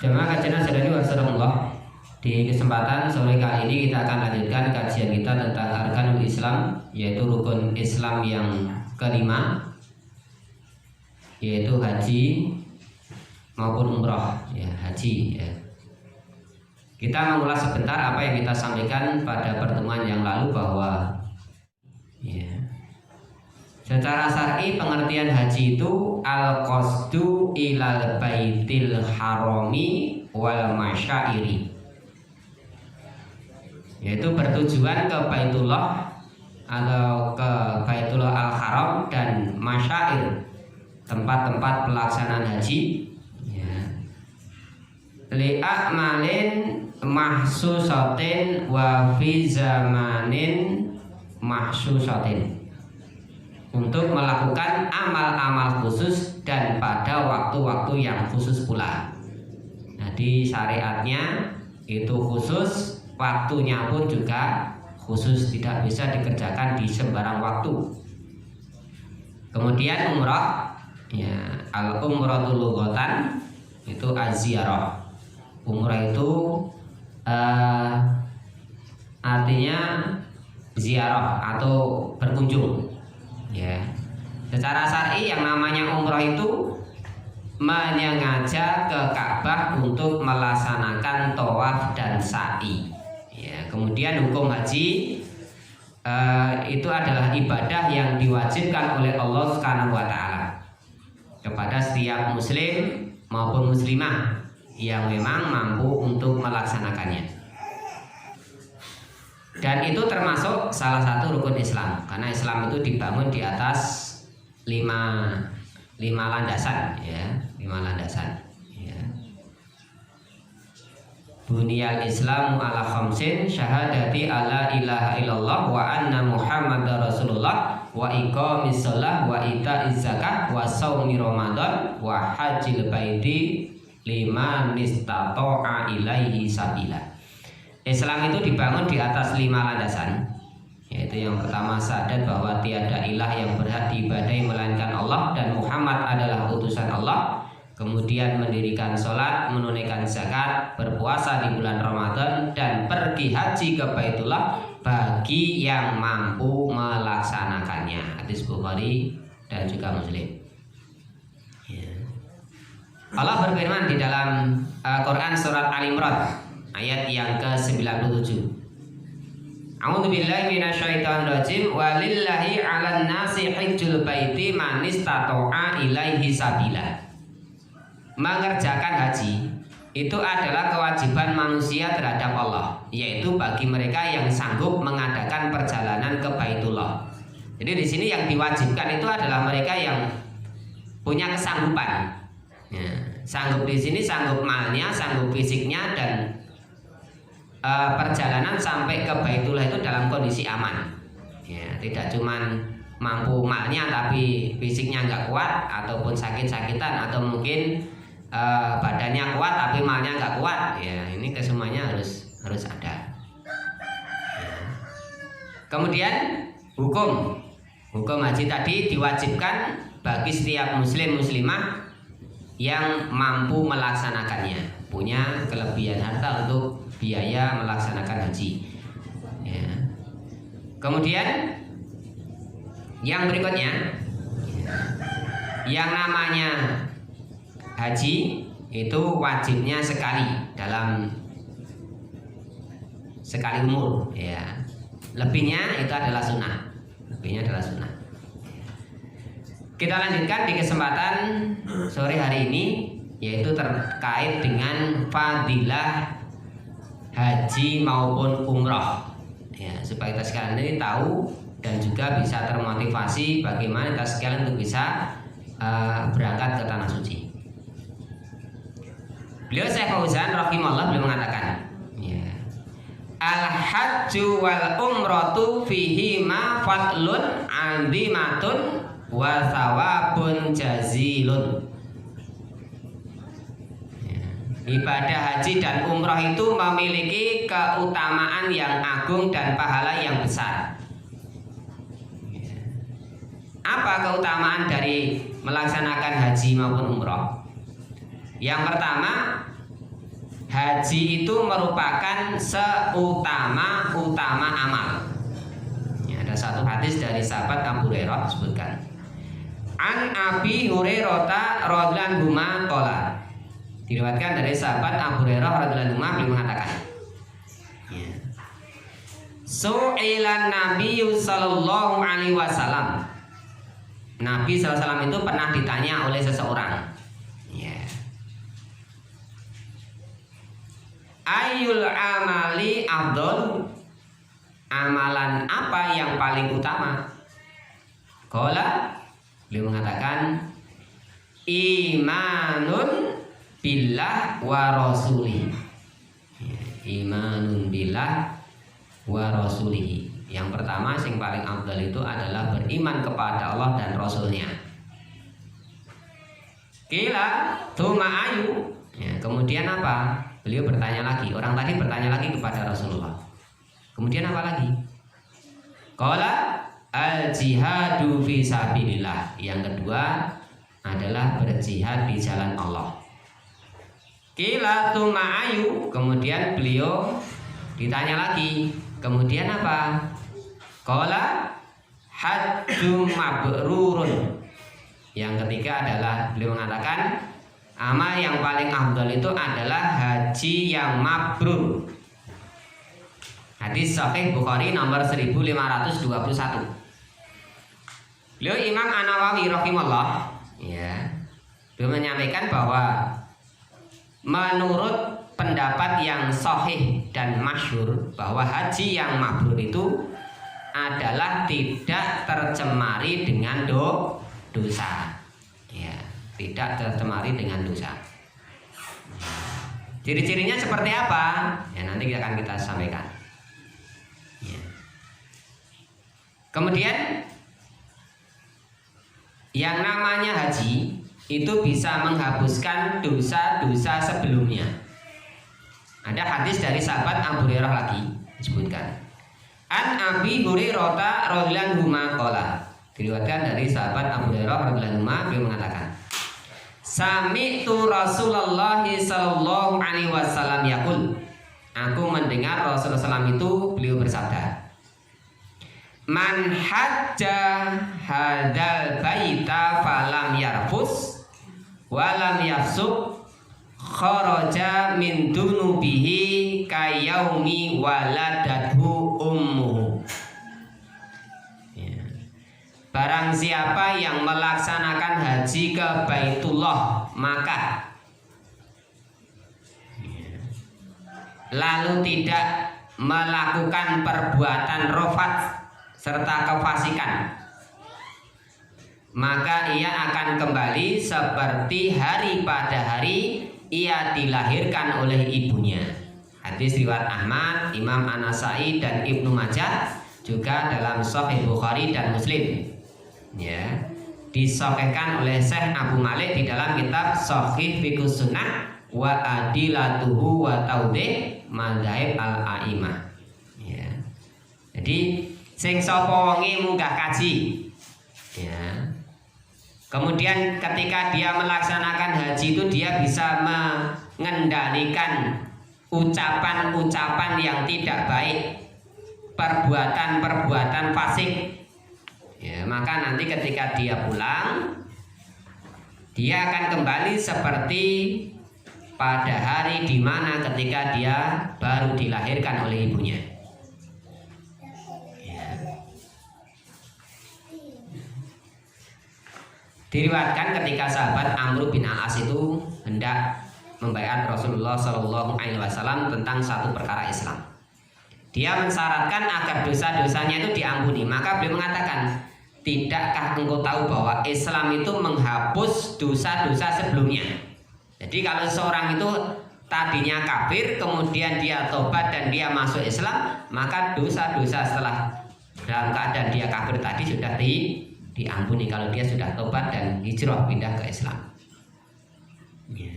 Jemaah kajian Sadari Wassalamualaikum. Di kesempatan sore kali ini kita akan lanjutkan kajian kita tentang Arkanul Islam, yaitu rukun Islam yang kelima, yaitu haji maupun umroh, ya, haji. Ya. Kita mengulas sebentar apa yang kita sampaikan pada pertemuan yang lalu bahwa ya, secara syar'i pengertian haji itu al-qasdu ilal baitil harami wal masyairi, yaitu bertujuan ke Baitullah atau ke Baitullah al-Haram dan masyair, tempat-tempat pelaksanaan haji, ya. Li'a'malin mahsusatin wa fi zamanin mahsusatin, untuk melakukan amal-amal khusus dan pada waktu-waktu yang khusus pula. Jadi syariatnya itu khusus, waktunya pun juga khusus, tidak bisa dikerjakan di sembarang waktu. Kemudian umrah, ya, al-umratul lughatan itu az-ziyarah. Umrah itu artinya ziarah atau berkunjung. Ya, secara syar'i yang namanya umrah itu menyengaja ke Ka'bah untuk melaksanakan tawaf dan sa'i. Ya, kemudian hukum haji itu adalah ibadah yang diwajibkan oleh Allah Subhanahu wa taala kepada setiap muslim maupun muslimah yang memang mampu untuk melaksanakannya. Dan itu termasuk salah satu rukun Islam, karena Islam itu dibangun di atas lima landasan, ya, 5 landasan. Ya. Bunyal Islamu ala khamsin, syahadati alla ilaha illallah wa anna muhammadar rasulullah wa iqamis shalah wa ita'iz zakah wa shaumi ramadan wa hajjil baiti liman istata'a ilaihi sabila. Islam itu dibangun di atas 5 landasan, yaitu yang pertama syahadat bahwa tiada ilah yang berhak diibadahi melainkan Allah dan Muhammad adalah utusan Allah. Kemudian mendirikan sholat, menunaikan zakat, berpuasa di bulan Ramadan, dan pergi haji ke Baitullah bagi yang mampu melaksanakannya. Hadis Bukhari dan juga Muslim. Ya. Allah berfirman di dalam Quran surat Al-Imran ayat yang ke-97. A'udzubillahi minasyaitonirrajim. Walillahi 'alan nasi hajjul baiti man istata'a ilaihi sabila. Mengerjakan haji itu adalah kewajiban manusia terhadap Allah, yaitu bagi mereka yang sanggup mengadakan perjalanan ke Baitullah. Jadi di sini yang diwajibkan itu adalah mereka yang punya kesanggupan. Ya, sanggup di sini sanggup malnya, sanggup fisiknya, dan perjalanan sampai ke Baitullah itu dalam kondisi aman. Ya, tidak cuman mampu malnya tapi fisiknya nggak kuat, ataupun sakit-sakitan, atau mungkin badannya kuat tapi malnya nggak kuat. Ya, ini kesemuanya harus ada. Ya. Kemudian hukum haji tadi diwajibkan bagi setiap muslim muslimah yang mampu melaksanakannya, punya kelebihan harta untuk biaya melaksanakan haji. Ya. Kemudian yang berikutnya, yang namanya haji itu wajibnya sekali umur, ya. Lebihnya itu adalah sunnah. Kita lanjutkan di kesempatan sore hari ini, yaitu terkait dengan fadilah haji maupun umroh, ya, supaya kita sekalian ini tahu dan juga bisa termotivasi bagaimana kita sekalian untuk bisa berangkat ke tanah suci. Beliau Syekh Fauzan rahimahullah beliau mengatakan, ya, al-hajju wal umratu fihi ma fadlun 'azimatun wa thawabun jazilun. Ibadah haji dan umrah itu memiliki keutamaan yang agung dan pahala yang besar. Apa keutamaan dari melaksanakan haji maupun umrah? Yang pertama, haji itu merupakan seutama-utama amal. Ya, ada satu hadis dari sahabat Abu Hurairah disebutkan. An Abi Hurairah radhiyallahu anhu qala. Diriwayatkan dari sahabat Abu Hurairah radhiyallahu anhu beliau mengatakan. Ya. Su'ilan Nabi sallallahu alaihi wasallam. Nabi sallallahu alaihi wasallam itu pernah ditanya oleh seseorang. Ya. Ayyul amali afdal? Amalan apa yang paling utama? Qala, beliau mengatakan imanun billah wa rasulih. Imanun billah wa rasulih. Yang pertama yang paling afdal itu adalah beriman kepada Allah dan Rasulnya. Kila tuma ayu. Ya, kemudian apa? Beliau bertanya lagi. Orang tadi bertanya lagi kepada Rasulullah. Kemudian apa lagi? Qala al jihadu fi sabilillah. Yang kedua adalah berjihad di jalan Allah. Qila tuma ayu. Kemudian beliau ditanya lagi. Kemudian apa? Qala hajjum mabrurun. Yang ketiga adalah beliau mengatakan amal yang paling afdal itu adalah haji yang mabrur. Hadis Sahih Bukhari nomor 1521. Beliau Imam An-Nawawi rahimahullah, ya, beliau menyampaikan bahwa menurut pendapat yang sahih dan masyhur bahwa haji yang mabrur itu adalah tidak tercemari dengan dosa. Ya, tidak tercemari dengan dosa. Ciri-cirinya seperti apa? Ya, nanti akan kita sampaikan. Ya. Kemudian yang namanya haji itu bisa menghapuskan dosa-dosa sebelumnya. Ada hadis dari sahabat Abu Hurairah lagi disebutkan. An Abi Hurairah radhiyallahu anhu qala. Diriwayatkan dari sahabat Abu Hurairah radhiyallahu anhu beliau mengatakan, Sami'tu Rasulullah sallallahu alaihi wasallam yaqul. Aku mendengar Rasulullah SAW itu beliau bersabda, Man hajja hadzal baita falam yarfus walam yafsuq kharaja min dunubihi kayaumi waladathu ummuhu. Ya. Barang siapa yang melaksanakan haji ke Baitullah Makkah lalu tidak melakukan perbuatan rafat serta kefasikan, maka ia akan kembali seperti hari pada hari ia dilahirkan oleh ibunya. Hadis riwayat Ahmad, Imam An-Nasai dan Ibnu Majah, juga dalam Sahih Bukhari dan Muslim. Ya, disahihkan oleh Syekh Abu Malik di dalam kitab Shahih Fiqhus Sunnah wa Adilatuhu wa Taudih Madzhab al-A'imah. Ya. Jadi sing sapa wonge munggah kaji, ya. Kemudian ketika dia melaksanakan haji itu dia bisa mengendalikan ucapan-ucapan yang tidak baik, perbuatan-perbuatan fasik. Ya, maka nanti ketika dia pulang, dia akan kembali seperti pada hari di mana ketika dia baru dilahirkan oleh ibunya. Diriwayatkan ketika sahabat Amr bin Al-As itu hendak membaiat Rasulullah Shallallahu Alaihi Wasallam tentang satu perkara Islam. Dia mensyaratkan agar dosa-dosanya itu diampuni. Maka beliau mengatakan, tidakkah engkau tahu bahwa Islam itu menghapus dosa-dosa sebelumnya? Jadi kalau seorang itu tadinya kafir, kemudian dia tobat dan dia masuk Islam, maka dosa-dosa setelah dalam keadaan dia kafir tadi sudah diampuni kalau dia sudah tobat dan hijrah pindah ke Islam. Ya.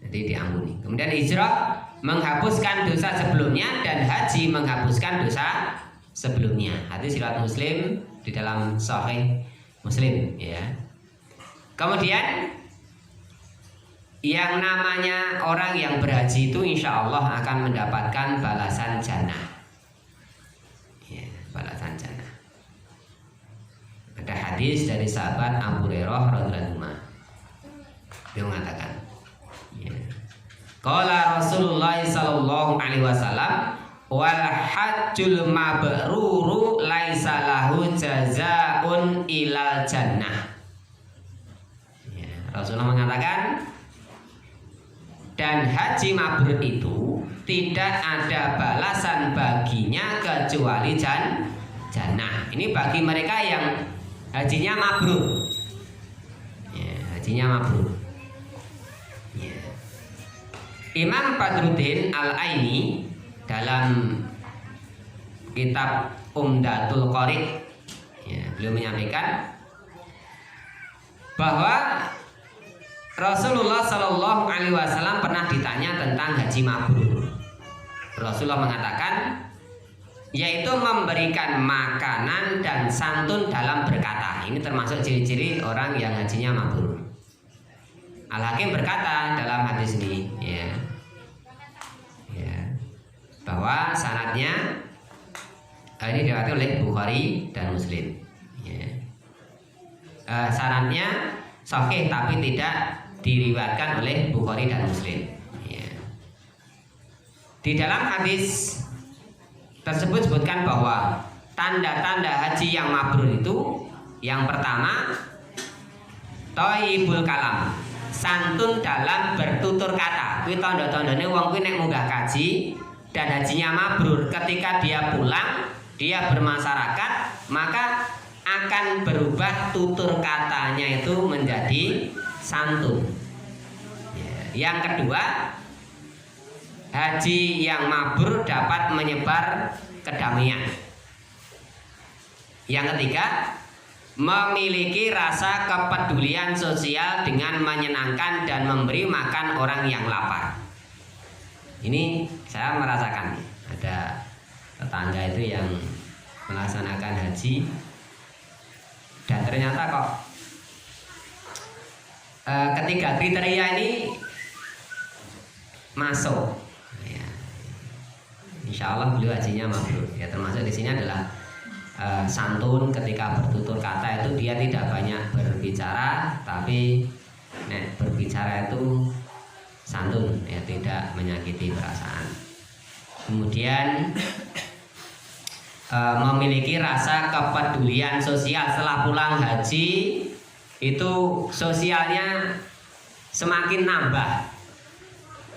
Jadi diampuni. Kemudian hijrah menghapuskan dosa sebelumnya dan haji menghapuskan dosa sebelumnya. Hadis riwayat Muslim di dalam Sahih Muslim. Ya. Kemudian yang namanya orang yang berhaji itu insya Allah akan mendapatkan balasan jannah. Ya, balasan jannah. Ada hadis dari sahabat Abu Hurairah radhiyallahu anhu. Dia mengatakan, ya. Qala Rasulullah sallallahu alaihi wasallam, wal hajjul mabruru laisa lahu jazaa'un ilal jannah. Ya, Rasulullah mengatakan, dan haji mabrur itu tidak ada balasan baginya kecuali jannah. Ini bagi mereka yang hajinya mabrur. Ya, hajinya mabrur. Ya. Imam Badruddin Al-Aini dalam kitab Umdatul Qari, ya, beliau menyampaikan bahwa Rasulullah Shallallahu Alaihi Wasallam pernah ditanya tentang haji mabrur. Rasulullah mengatakan, yaitu memberikan makanan dan santun dalam berkata. Ini termasuk ciri-ciri orang yang hajinya mabrur. Al-Hakim berkata dalam hadis ini, bahwa sanadnya ini diriwayatkan oleh Bukhari dan Muslim. Sanadnya sahih tapi tidak diriwayatkan oleh Bukhari dan Muslim. Di dalam hadis tersebut sebutkan bahwa tanda-tanda haji yang mabrur itu yang pertama, thayyibul kalam, santun dalam bertutur kata. Kuwi tanda-tandane wong kuwi nek munggah kaji dan hajinya mabrur, ketika dia pulang, dia bermasyarakat, maka akan berubah tutur katanya itu menjadi santun. Yang kedua, haji yang mabrur dapat menyebar kedamaian. Yang ketiga, memiliki rasa kepedulian sosial dengan menyenangkan dan memberi makan orang yang lapar. Ini saya merasakan, ada tetangga itu yang melaksanakan haji dan ternyata kok ketiga kriteria ini masuk. Insya Allah beliau hajinya mabrur. Ya, termasuk di sini adalah santun ketika bertutur kata itu dia tidak banyak berbicara, tapi berbicara itu santun, ya, tidak menyakiti perasaan. Kemudian memiliki rasa kepedulian sosial. Setelah pulang haji itu sosialnya semakin nambah,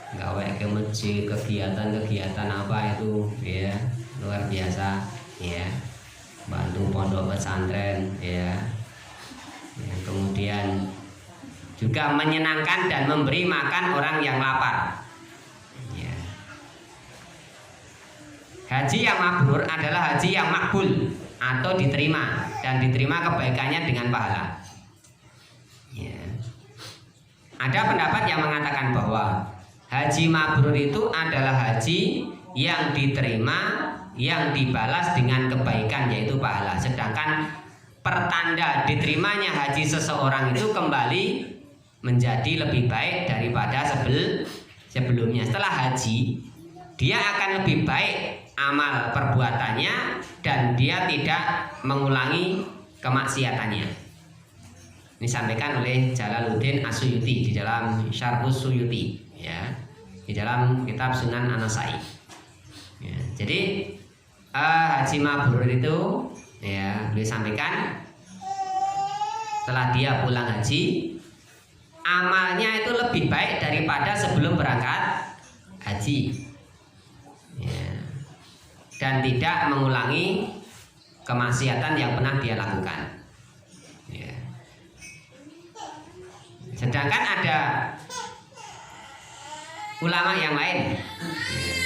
gawe ke masjid, kegiatan apa itu, ya, luar biasa, ya, bantu pondok pesantren, ya, kemudian juga menyenangkan dan memberi makan orang yang lapar. Ya. Haji yang mabrur adalah haji yang makbul atau diterima dan diterima kebaikannya dengan pahala. Ya. Ada pendapat yang mengatakan bahwa haji mabrur itu adalah haji yang diterima, yang dibalas dengan kebaikan, yaitu pahala. Sedangkan pertanda diterimanya haji seseorang itu kembali menjadi lebih baik daripada sebelumnya. Setelah haji, dia akan lebih baik amal perbuatannya dan dia tidak mengulangi kemaksiatannya. Ini disampaikan oleh Jalaluddin As-Suyuti di dalam Syarhus Suyuti, ya, di dalam kitab Sunan An-Nasai. Ya, jadi haji mabrur itu, ya, beliau sampaikan setelah dia pulang haji, amalnya itu lebih baik daripada sebelum berangkat haji, ya, dan tidak mengulangi kemaksiatan yang pernah dia lakukan. Ya. Sedangkan ada ulama yang lain, ya,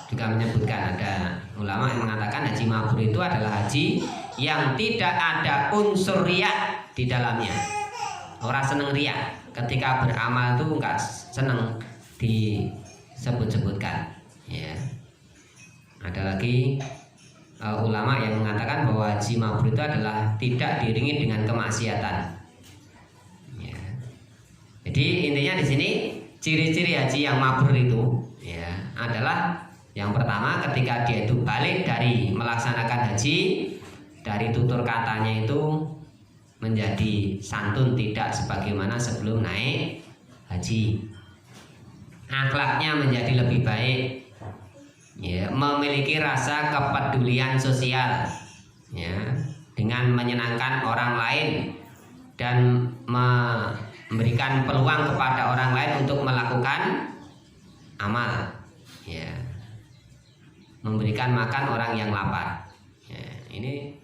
juga menyebutkan, ada ulama yang mengatakan haji mabrur itu adalah haji yang tidak ada unsur riya di dalamnya. Orang seneng riya, ketika beramal itu enggak seneng disebut-sebutkan. Ya. Ada lagi ulama yang mengatakan bahwa haji mabrur itu adalah tidak diiringi dengan kemaksiatan. Ya. Jadi intinya di sini ciri-ciri haji yang mabrur itu ya adalah yang pertama ketika dia itu balik dari melaksanakan haji, dari tutur katanya itu menjadi santun, tidak sebagaimana sebelum naik haji. Akhlaknya menjadi lebih baik, ya, memiliki rasa kepedulian sosial, ya, dengan menyenangkan orang lain dan memberikan peluang kepada orang lain untuk melakukan amal, ya, memberikan makan orang yang lapar. Ya, ini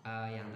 yang